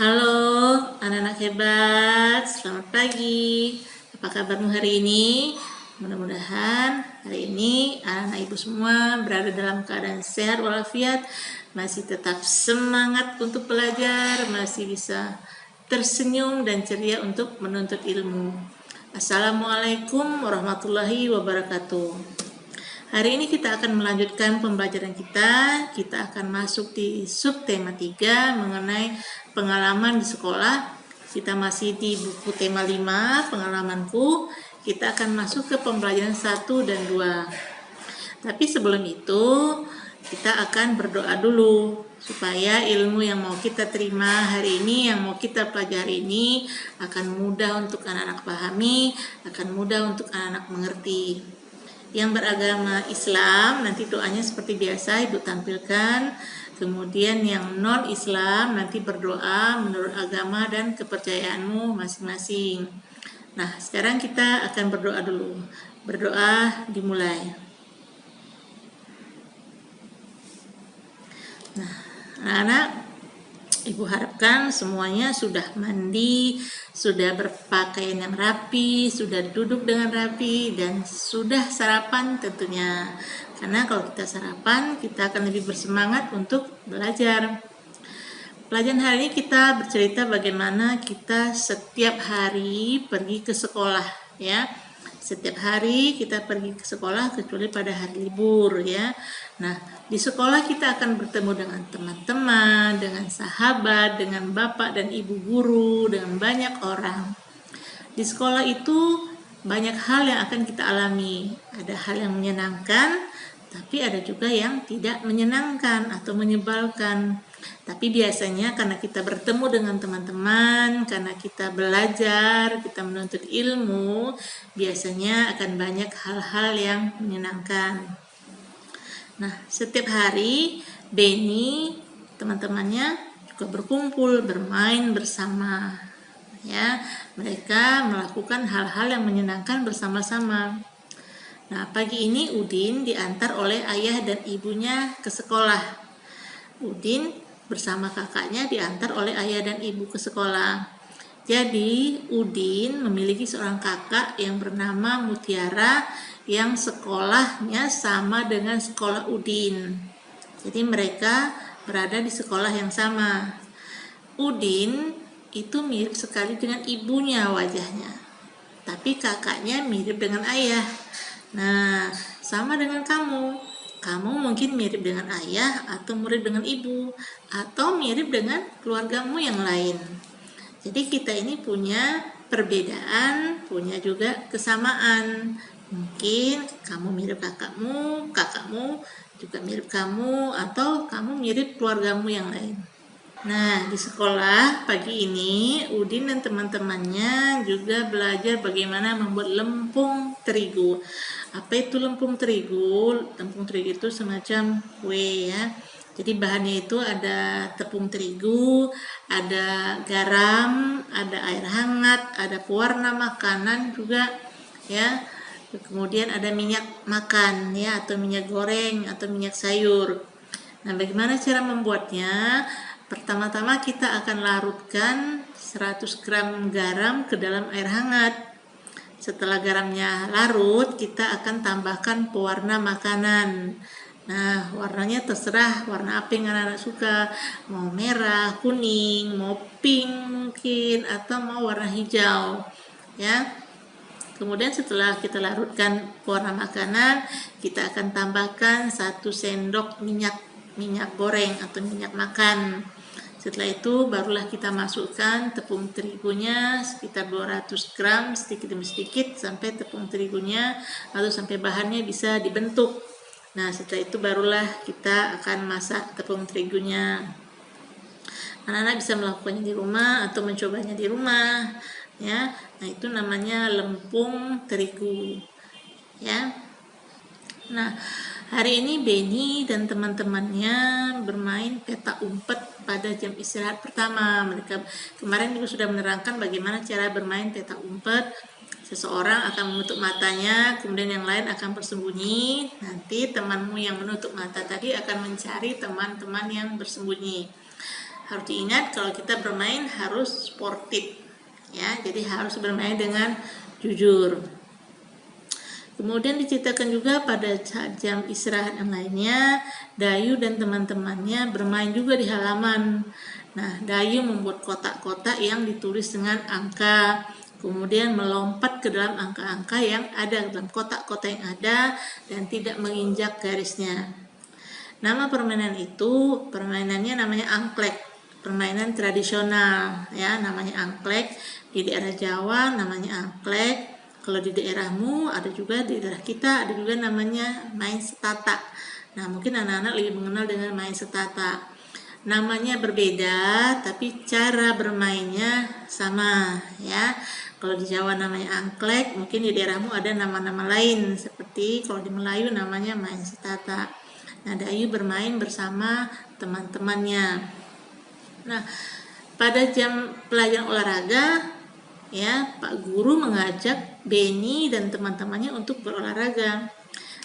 Halo anak-anak hebat, selamat pagi. Apa kabarmu hari ini? Mudah-mudahan hari ini anak-anak ibu semua berada dalam keadaan sehat walafiat, masih tetap semangat untuk belajar, masih bisa tersenyum dan ceria untuk menuntut ilmu. Assalamualaikum warahmatullahi wabarakatuh. Hari ini kita akan melanjutkan pembelajaran kita. Kita akan masuk di subtema 3 mengenai pengalaman di sekolah. Kita masih di buku tema 5, pengalamanku. Kita akan masuk ke pembelajaran 1 dan 2. Tapi sebelum itu, kita akan berdoa dulu supaya ilmu yang mau kita terima hari ini, yang mau kita pelajari ini akan mudah untuk anak-anak pahami, akan mudah untuk anak-anak mengerti. Yang beragama Islam, nanti doanya seperti biasa Ibu tampilkan. Kemudian yang non-Islam nanti berdoa menurut agama dan kepercayaanmu masing-masing. Nah, sekarang kita akan berdoa dulu. Berdoa dimulai. Nah, anak-anak, Ibu harapkan semuanya sudah mandi, sudah berpakaian yang rapi, sudah duduk dengan rapi, dan sudah sarapan tentunya. Karena kalau kita sarapan, kita akan lebih bersemangat untuk belajar. Pelajaran hari ini kita bercerita bagaimana kita setiap hari pergi ke sekolah, ya. Setiap hari kita pergi ke sekolah kecuali pada hari libur, ya. Nah, di sekolah kita akan bertemu dengan teman-teman, dengan sahabat, dengan bapak dan ibu guru, dengan banyak orang. Di sekolah itu banyak hal yang akan kita alami. Ada hal yang menyenangkan, tapi ada juga yang tidak menyenangkan atau menyebalkan. Tapi biasanya karena kita bertemu dengan teman-teman, karena kita belajar, kita menuntut ilmu, biasanya akan banyak hal-hal yang menyenangkan. Nah, setiap hari Beni, teman-temannya juga berkumpul, bermain bersama. Ya, mereka melakukan hal-hal yang menyenangkan bersama-sama. Nah, pagi ini Udin diantar oleh ayah dan ibunya ke sekolah. Udin bersama kakaknya diantar oleh ayah dan ibu ke sekolah. Jadi, Udin memiliki seorang kakak yang bernama Mutiara yang sekolahnya sama dengan sekolah Udin. Jadi, mereka berada di sekolah yang sama. Udin itu mirip sekali dengan ibunya wajahnya. Tapi kakaknya mirip dengan ayah. Nah, sama dengan kamu. Kamu mungkin mirip dengan ayah atau mirip dengan ibu atau mirip dengan keluargamu yang lain. Jadi kita ini punya perbedaan, punya juga kesamaan. Mungkin kamu mirip kakakmu, kakakmu juga mirip kamu, atau kamu mirip keluargamu yang lain. Nah, di sekolah pagi ini Udin dan teman-temannya juga belajar bagaimana membuat lempung terigu. Apa itu lempung terigu? Lempung terigu itu semacam kue, ya. Jadi bahannya itu ada tepung terigu, ada garam, ada air hangat, ada pewarna makanan juga, ya. Kemudian ada minyak makan, ya, atau minyak goreng atau minyak sayur. Nah, bagaimana cara membuatnya? Pertama-tama kita akan larutkan 100 gram garam ke dalam air hangat. Setelah garamnya larut, kita akan tambahkan pewarna makanan. Nah, warnanya terserah warna apa yang anak-anak suka. Mau merah, kuning, mau pink mungkin, atau mau warna hijau. Ya. Kemudian setelah kita larutkan pewarna makanan, kita akan tambahkan 1 sendok minyak goreng atau minyak makan. Setelah itu barulah kita masukkan tepung terigunya sekitar 200 gram sedikit demi sedikit sampai tepung terigunya atau sampai bahannya bisa dibentuk. Nah, setelah itu barulah kita akan masak tepung terigunya. Anak-anak bisa melakukannya di rumah atau mencobanya di rumah, ya. Nah, itu namanya lempung terigu. ya. Nah, hari ini Beni dan teman-temannya bermain petak umpet pada jam istirahat pertama. Mereka kemarin juga sudah menerangkan bagaimana cara bermain petak umpet. Seseorang akan menutup matanya, kemudian yang lain akan bersembunyi. Nanti temanmu yang menutup mata tadi akan mencari teman-teman yang bersembunyi. Harus diingat kalau kita bermain harus sportif, ya. Jadi harus bermain dengan jujur. Kemudian diceritakan juga pada jam istirahat yang lainnya, Dayu dan teman-temannya bermain juga di halaman. Nah, Dayu membuat kotak-kotak yang ditulis dengan angka, kemudian melompat ke dalam angka-angka yang ada dalam kotak-kotak yang ada dan tidak menginjak garisnya. Nama permainan itu, permainannya namanya angklek, permainan tradisional, ya, namanya angklek. Di daerah Jawa namanya angklek. Kalau di daerahmu ada juga, di daerah kita ada juga namanya main setata. Nah, mungkin anak-anak lebih mengenal dengan main setata. Namanya berbeda, tapi cara bermainnya sama, ya. Kalau di Jawa namanya angklek, mungkin di daerahmu ada nama-nama lain, seperti kalau di Melayu namanya main setata. Nah, Dayu bermain bersama teman-temannya. Nah, pada jam pelajaran olahraga, ya, Pak Guru mengajak Beni dan teman-temannya untuk berolahraga.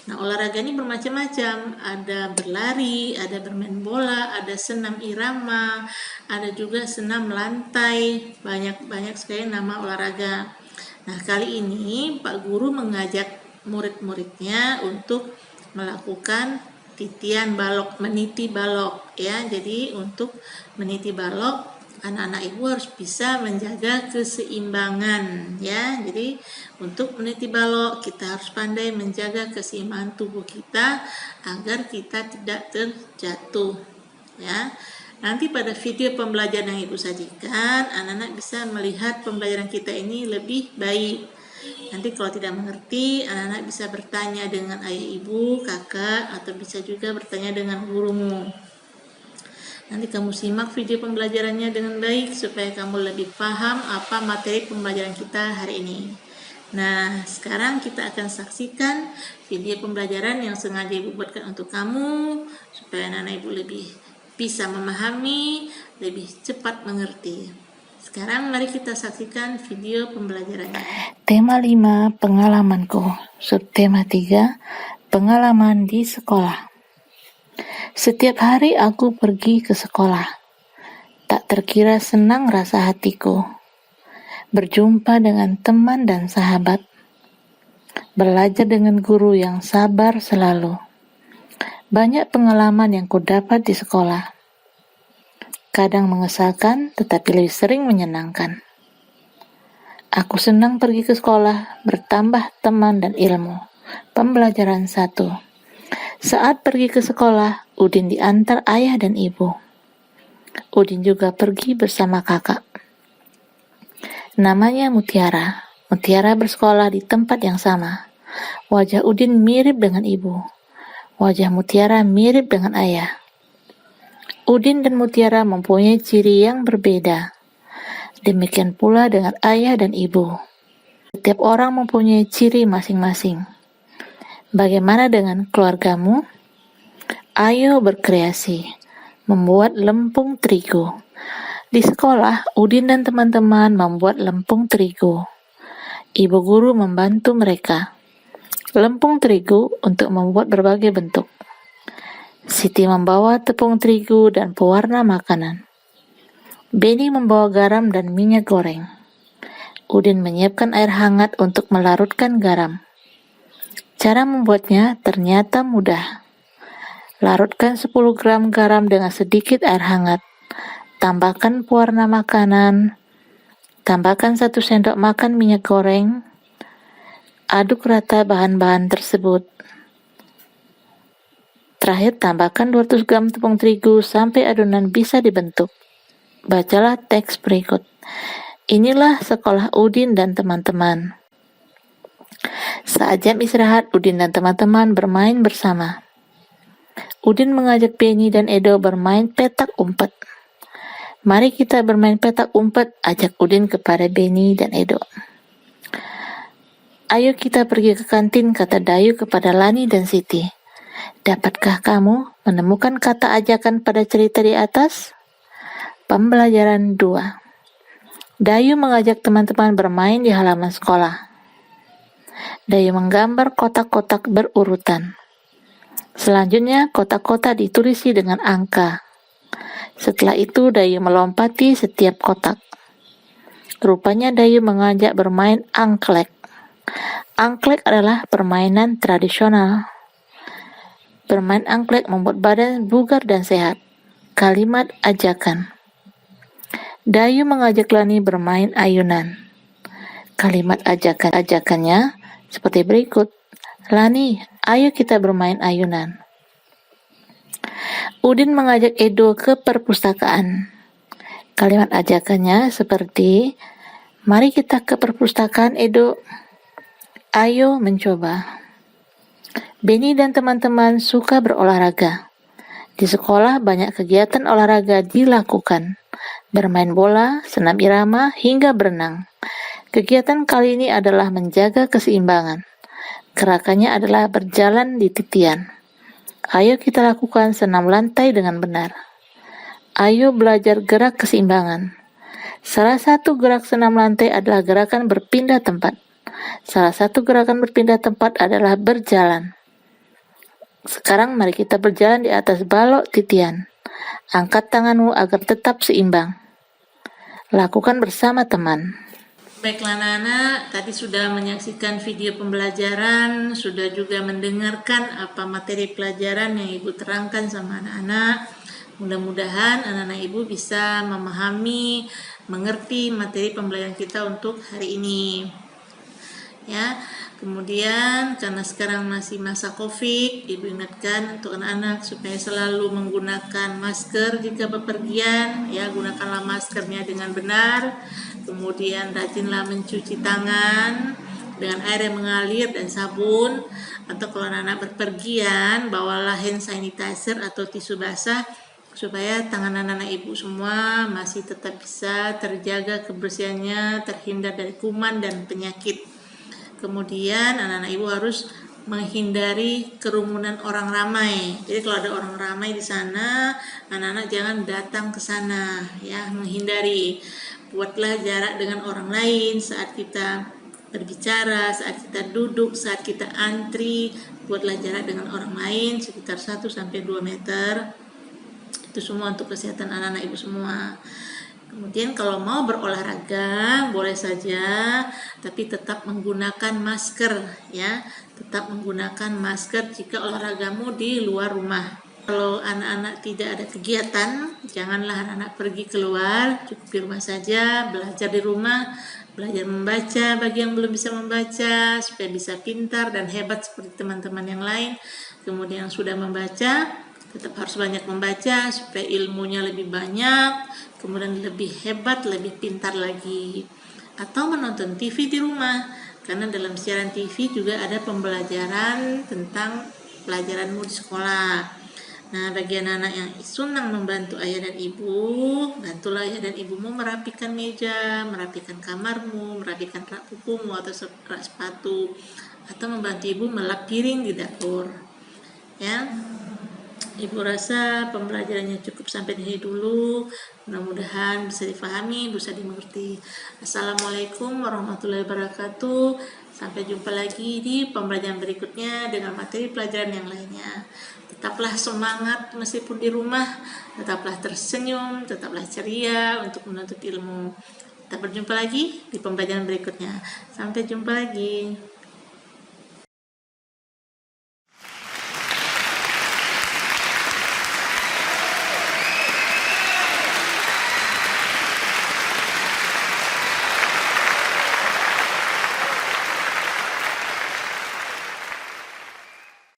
Nah, olahraga ini bermacam-macam, ada berlari, ada bermain bola, ada senam irama, ada juga senam lantai, banyak sekali nama olahraga. Nah, kali ini Pak Guru mengajak murid-muridnya untuk melakukan titian balok, meniti balok, ya. Jadi untuk meniti balok, anak-anak ibu harus bisa menjaga keseimbangan, ya. Jadi untuk meniti balok kita harus pandai menjaga keseimbangan tubuh kita agar kita tidak terjatuh, ya. Nanti pada video pembelajaran yang ibu sajikan, anak-anak bisa melihat pembelajaran kita ini lebih baik. Nanti kalau tidak mengerti, anak-anak bisa bertanya dengan ayah ibu, kakak, atau bisa juga bertanya dengan gurumu. Nanti kamu simak video pembelajarannya dengan baik supaya kamu lebih paham apa materi pembelajaran kita hari ini. Nah, sekarang kita akan saksikan video pembelajaran yang sengaja ibu buatkan untuk kamu supaya anak-anak ibu lebih bisa memahami, lebih cepat mengerti. Sekarang mari kita saksikan video pembelajarannya. Tema 5, pengalamanku. Subtema 3, pengalaman di sekolah. Setiap hari aku pergi ke sekolah. Tak terkira senang rasa hatiku. Berjumpa dengan teman dan sahabat. Belajar dengan guru yang sabar selalu. Banyak pengalaman yang kudapat di sekolah. Kadang mengesalkan, tetapi lebih sering menyenangkan. Aku senang pergi ke sekolah, bertambah teman dan ilmu. Pembelajaran 1. Saat pergi ke sekolah, Udin diantar ayah dan ibu. Udin juga pergi bersama kakak. Namanya Mutiara. Mutiara bersekolah di tempat yang sama. Wajah Udin mirip dengan ibu. Wajah Mutiara mirip dengan ayah. Udin dan Mutiara mempunyai ciri yang berbeda. Demikian pula dengan ayah dan ibu. Setiap orang mempunyai ciri masing-masing. Bagaimana dengan keluargamu? Ayo berkreasi, membuat lempung terigu. Di sekolah, Udin dan teman-teman membuat lempung terigu. Ibu guru membantu mereka. Lempung terigu untuk membuat berbagai bentuk. Siti membawa tepung terigu dan pewarna makanan. Beni membawa garam dan minyak goreng. Udin menyiapkan air hangat untuk melarutkan garam. Cara membuatnya ternyata mudah. Larutkan 10 gram garam dengan sedikit air hangat. Tambahkan pewarna makanan. Tambahkan 1 sendok makan minyak goreng. Aduk rata bahan-bahan tersebut. Terakhir tambahkan 200 gram tepung terigu sampai adonan bisa dibentuk. Bacalah teks berikut. Inilah sekolah Udin dan teman-teman. Saat jam istirahat, Udin dan teman-teman bermain bersama. Udin mengajak Beni dan Edo bermain petak umpet. Mari kita bermain petak umpet, ajak Udin kepada Beni dan Edo. Ayo kita pergi ke kantin, kata Dayu kepada Lani dan Siti. Dapatkah kamu menemukan kata ajakan pada cerita di atas? Pembelajaran 2. Dayu mengajak teman-teman bermain di halaman sekolah. Dayu menggambar kotak-kotak berurutan. Selanjutnya, kotak-kotak ditulisi dengan angka. Setelah itu, Dayu melompati setiap kotak. Rupanya Dayu mengajak bermain angklek. Angklek adalah permainan tradisional. Bermain angklek membuat badan bugar dan sehat. Kalimat ajakan. Dayu mengajak Lani bermain ayunan. Kalimat ajakannya seperti berikut. Lani, ayo kita bermain ayunan. Udin mengajak Edo ke perpustakaan. Kalimat ajakannya seperti, mari kita ke perpustakaan, Edo. Ayo mencoba. Benny dan teman-teman suka berolahraga. Di sekolah banyak kegiatan olahraga dilakukan. Bermain bola, senam irama, hingga berenang. Kegiatan kali ini adalah menjaga keseimbangan. Gerakannya adalah berjalan di titian. Ayo kita lakukan senam lantai dengan benar. Ayo belajar gerak keseimbangan. Salah satu gerak senam lantai adalah gerakan berpindah tempat. Salah satu gerakan berpindah tempat adalah berjalan. Sekarang mari kita berjalan di atas balok titian. Angkat tanganmu agar tetap seimbang. Lakukan bersama teman. Baiklah anak-anak, tadi sudah menyaksikan video pembelajaran, sudah juga mendengarkan apa materi pelajaran yang Ibu terangkan sama anak-anak. Mudah-mudahan anak-anak Ibu bisa memahami, mengerti materi pembelajaran kita untuk hari ini. Ya, kemudian karena sekarang masih masa COVID, Ibu ingatkan untuk anak-anak supaya selalu menggunakan masker jika bepergian, ya, gunakanlah maskernya dengan benar. Kemudian rajinlah mencuci tangan dengan air yang mengalir dan sabun, atau kalau anak-anak berpergian, bawalah hand sanitizer atau tisu basah supaya tangan anak-anak Ibu semua masih tetap bisa terjaga kebersihannya, terhindar dari kuman dan penyakit. Kemudian anak-anak Ibu harus menghindari kerumunan orang ramai. Jadi kalau ada orang ramai di sana, anak-anak jangan datang ke sana, ya, menghindari. Buatlah jarak dengan orang lain saat kita berbicara, saat kita duduk, saat kita antri. Buatlah jarak dengan orang lain sekitar 1-2 meter. Itu semua untuk kesehatan anak-anak Ibu semua. Kemudian kalau mau berolahraga boleh saja, tapi tetap menggunakan masker, ya. Tetap menggunakan masker jika olahragamu di luar rumah. Kalau anak-anak tidak ada kegiatan, janganlah anak-anak pergi keluar, cukup di rumah saja, belajar di rumah, belajar membaca bagi yang belum bisa membaca, supaya bisa pintar dan hebat seperti teman-teman yang lain. Kemudian yang sudah membaca, tetap harus banyak membaca supaya ilmunya lebih banyak, kemudian lebih hebat, lebih pintar lagi. Atau menonton TV di rumah, karena dalam siaran TV juga ada pembelajaran tentang pelajaranmu di sekolah. Nah, bagi anak-anak yang senang membantu ayah dan ibu, bantulah ayah dan ibumu merapikan meja, merapikan kamarmu, merapikan rak bukumu atau rak sepatu, atau membantu ibu melap piring di dapur. Ya, Ibu rasa pembelajarannya cukup sampai di sini dulu. Mudah-mudahan bisa difahami, bisa dimengerti. Assalamualaikum warahmatullahi wabarakatuh. Sampai jumpa lagi di pembelajaran berikutnya dengan materi pelajaran yang lainnya. Tetaplah semangat meskipun di rumah, tetaplah tersenyum, tetaplah ceria untuk menuntut ilmu. Kita berjumpa lagi di pembelajaran berikutnya. Sampai jumpa lagi.